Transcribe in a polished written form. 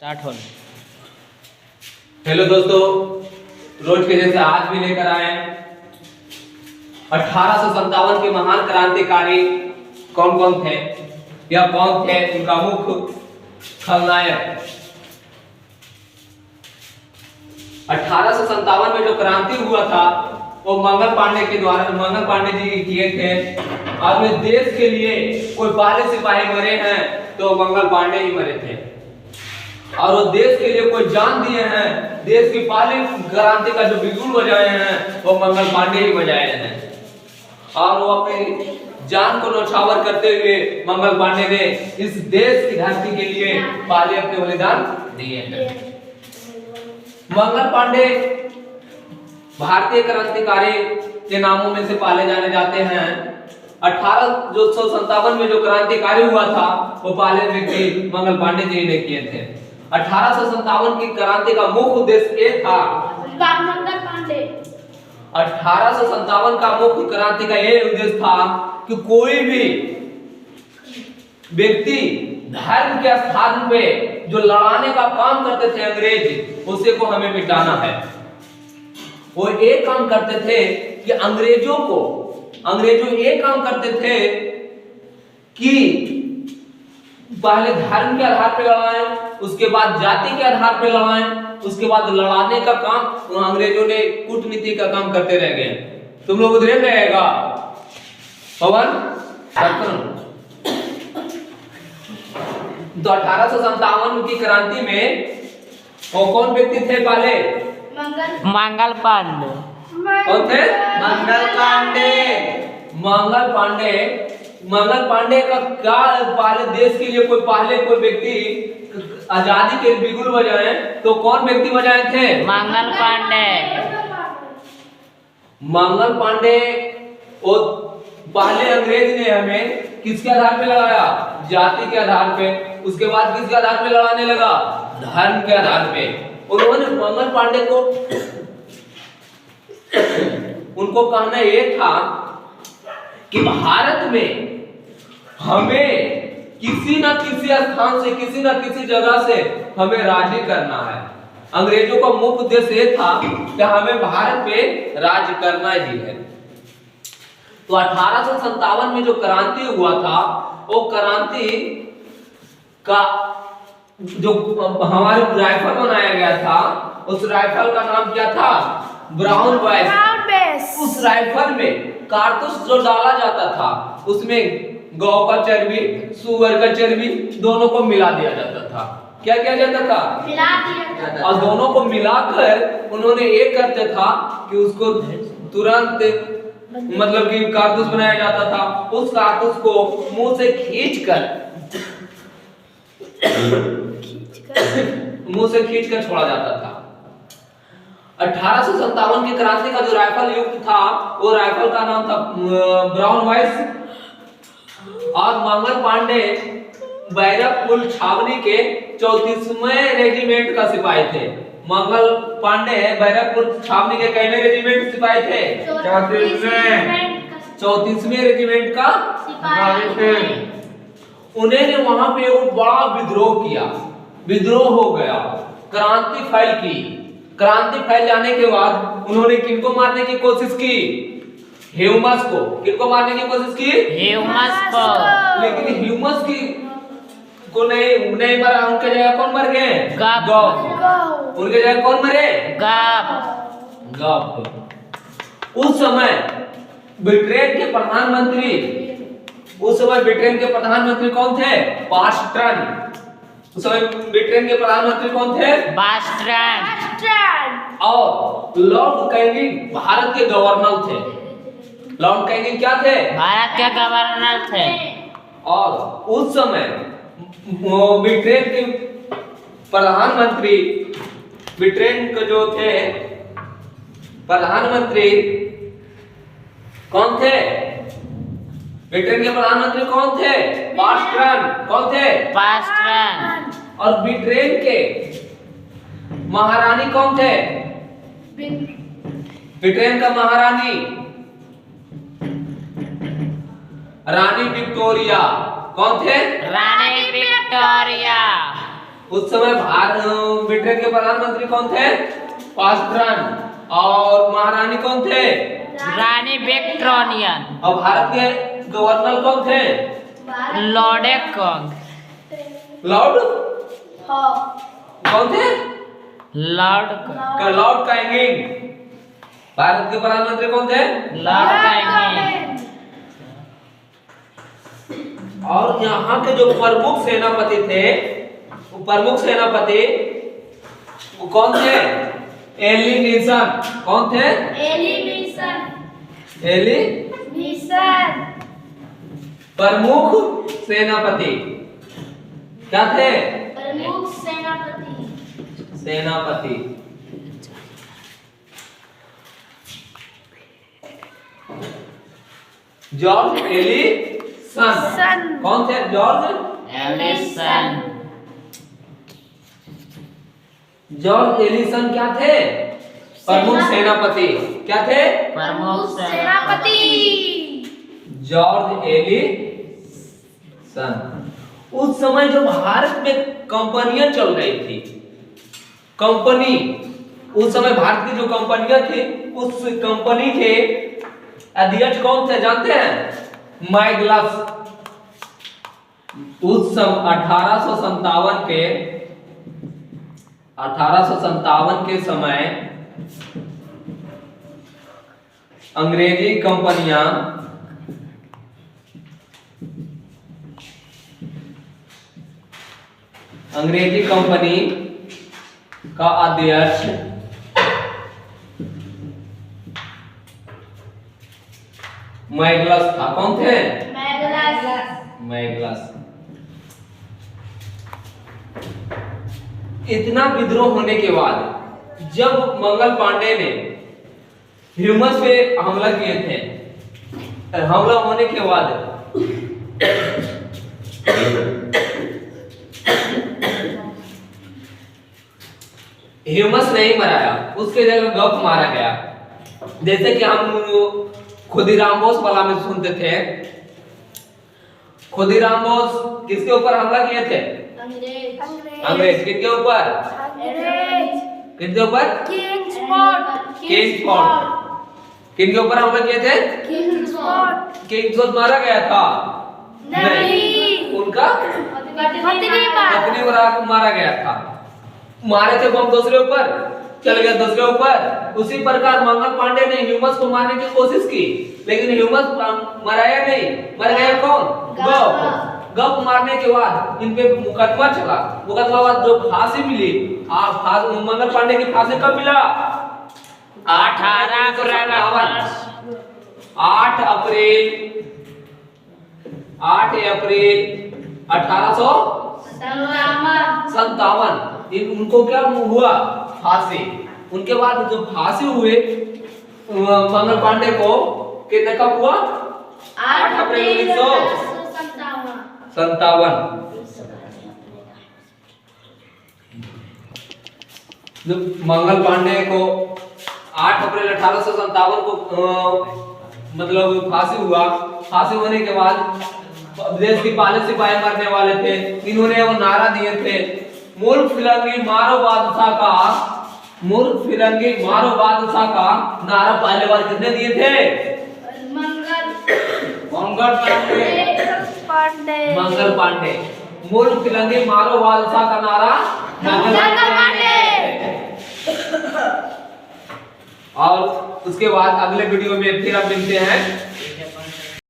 Start होने। Hello दोस्तों, रोज के जैसे आज भी लेकर आए 1857 के महान क्रांतिकारी कौन कौन थे या कौन थे उनका मुख्य खलनायक। 1857 में जो क्रांति हुआ था वो मंगल पांडे जी किए थे। अपने देश के लिए कोई पहले सिपाही मरे हैं तो मंगल पांडे ही मरे थे, और वो देश के लिए कोई जान दिए हैं, देश की पहली क्रांति का जो बिगुल बजाए हैं वो मंगल पांडे ही बजाए हैं। और वो अपनी जान को न्यौछावर करते हुए मंगल पांडे ने इस देश की धरती के लिए पहले अपने बलिदान दिए हैं। मंगल पांडे भारतीय क्रांतिकारी के नामों में से पाले जाने जाते हैं। 1857 में जो क्रांतिकारी हुआ था वो पहले व्यक्ति मंगल पांडे जी ने किए थे। 1857 की क्रांति का मुख्य उद्देश्य ये था, मंगल पांडे 1857 का मुख्य क्रांति का ये उद्देश्य था कि कोई भी व्यक्ति धर्म के स्थान पे जो लड़ाने का काम करते थे अंग्रेज, उसे को हमें मिटाना है। वो एक काम करते थे कि अंग्रेजों एक काम करते थे कि पहले धर्म के आधार पर लड़ाएं, उसके बाद जाति के आधार पर लड़ाएं, उसके बाद लड़ाने का काम अंग्रेजों ने कूटनीति का काम करते रह गए। तुम लोग उधर रहेगा पवन। तो 1857 की क्रांति में वो कौन व्यक्ति थे पहले? मंगल पांडे। कौन थे? मंगल पांडे का क्या पहले देश के लिए कोई व्यक्ति आजादी के बिगुल बजाए तो कौन व्यक्ति बजाए थे? मंगल पांडे। वो पहले अंग्रेज ने हमें किसके आधार पे लगाया? जाति के आधार पे। उसके बाद किसके आधार पे लड़ाने लगा? धर्म के आधार पे। उन्होंने मंगल पांडे को उनको कहना ये था कि भारत में हमें किसी न किसी स्थान से, किसी न किसी जगह से हमें राज्य करना है। अंग्रेजों का मुख्य उद्देश्य ये था कि हमें भारत पे राज्य करना ही है। तो 1857 में जो क्रांति हुआ था, वो क्रांति का जो हमारे राइफल बनाया गया था, उस राइफल का नाम क्या था? Brown boys. उस राइफल में कारतूस जो डाला जाता था उसमें गौ का चर्बी, सुअर का चर्बी दोनों को मिला दिया जाता था। क्या किया जाता था? मिला दिया जाता। और दोनों को मिलाकर उन्होंने एक करते था कि उसको तुरंत मतलब कि कारतूस बनाया जाता था। उस कारतूस को मुंह से खींचकर छोड़ा जाता था। 1857 की क्रांति का जो राइफल युक्त था वो राइफल का नाम था ब्राउन बॉयज। और मंगल पांडे बैरकपुर छावनी के 34वें रेजिमेंट का सिपाही थे। मंगल पांडे बैरकपुर छावनी के कितने रेजिमेंट सिपाही थे? 34वें रेजिमेंट का सिपाही थे। उन्होंने वहां पे एक बड़ा विद्रोह किया, विद्रोह हो गया, क्रांति फैल की। क्रांति फैल जाने के बाद उन्होंने किनको मारने की कोशिश की? ह्यूमस को। किनको मारने की कोशिश की? ह्यूमस को। लेकिन ह्यूमस को नहीं मारा। उनके जगह कौन मर गए? गॉब। उनके जगह कौन मरे? गॉब। उस समय ब्रिटेन के प्रधानमंत्री कौन थे? बास्टन। उस समय ब्रिटेन के प्रधानमंत्री कौन थे? बास्टन। और लॉर्ड कैनिंग भारत के गवर्नर थे। लॉर्ड कैनिंग क्या थे? भारत के गवर्नर थे। और उस समय ब्रिटेन के प्रधानमंत्री, ब्रिटेन के जो थे प्रधानमंत्री कौन थे? ब्रिटेन के प्रधानमंत्री कौन थे? बास्टन। कौन थे? बास्टन। और ब्रिटेन के महारानी कौन थे? ब्रिटेन का महारानी रानी विक्टोरिया। कौन थे? रानी विक्टोरिया। उस समय ब्रिटेन के प्रधानमंत्री कौन थे? पास्ट्रन। और महारानी कौन थे? रानी विक्टोरियन। और भारत के गवर्नर कौन थे? Lord Kong. लॉर्ड हाँ कौन थे? Lord Lord काइनिंग। भारत के प्रधानमंत्री कौन थे? लॉर्ड काइनिंग। और यहाँ के जो प्रमुख सेनापति थे, वो प्रमुख सेनापति वो कौन थे? एली निसन। कौन थे? एली प्रमुख सेनापति क्या थे? प्रमुख सेनापति। सेनापति। George Ellison. कौन थे? George Allison. जॉर्ज एलिसन क्या थे? प्रमुख सेनापति। क्या थे? प्रमुख सेनापति। George Ellison. उस समय जो भारत में कंपनियां चल रही थी, कंपनी, उस समय भारत की जो कंपनियां थी, उस कंपनी के अध्यक्ष कौन थे जानते हैं? मैगलस। उस समय 1857 के समय अंग्रेजी कंपनियां अंग्रेजी कंपनी का अध्यक्ष मैगलस था। कौन थे? मैगलस। इतना विद्रोह होने के बाद जब मंगल पांडे ने ह्यूमस पे हमला किए थे, हमला होने के बाद ह्यूमस नहीं मराया, उसके जगह गप मारा गया। जैसे कि हम खुदीराम बोस वाला में सुनते थे, खुदीराम बोस किसके ऊपर हमला किए थे? अंग्रेज। किसके ऊपर? किसके ऊपर? किंग्सफोर्ड। किनके ऊपर हमला किए थे? किंग्सफोर्ड मारा गया था? नहीं, उनका पत्नी मारा गया था। मारे थे बम दूसरे ऊपर, चल गया दूसरे ऊपर। उसी प्रकार मंगल पांडे ने ह्यूमस को मारने की कोशिश की, लेकिन ह्यूमस मराया नहीं। मर गया कौन? गप। गप मारने के बाद इन पे मुकदमा चला। मुकदमा बाद जो फांसी मिली, मंगल पांडे की फांसी कब मिला? 18 अप्रैल 8 अप्रैल 1857 उनको क्या हुआ? फांसी। उनके बाद जो फांसी हुए मंगल पांडे को, कितने कब हुआ? 8 अप्रैल 1957। जो मंगल पांडे को 8 अप्रैल 1857 को मतलब फांसी हुआ। फांसी होने के बाद देश की पहले सिपाही मरने वाले थे, इन्होंने वो नारा दिए थे, मूर्ख फिरंगी मारो बादशाह का, मूर्ख फिरंगी मारो बादशाह का नारा पहले बार किसने दिए थे? मंगल पांडे। मूर्ख फिरंगी मारो बादशाह का नारा मंगल पांडे। और उसके बाद अगले वीडियो में फिर अब मिलते हैं।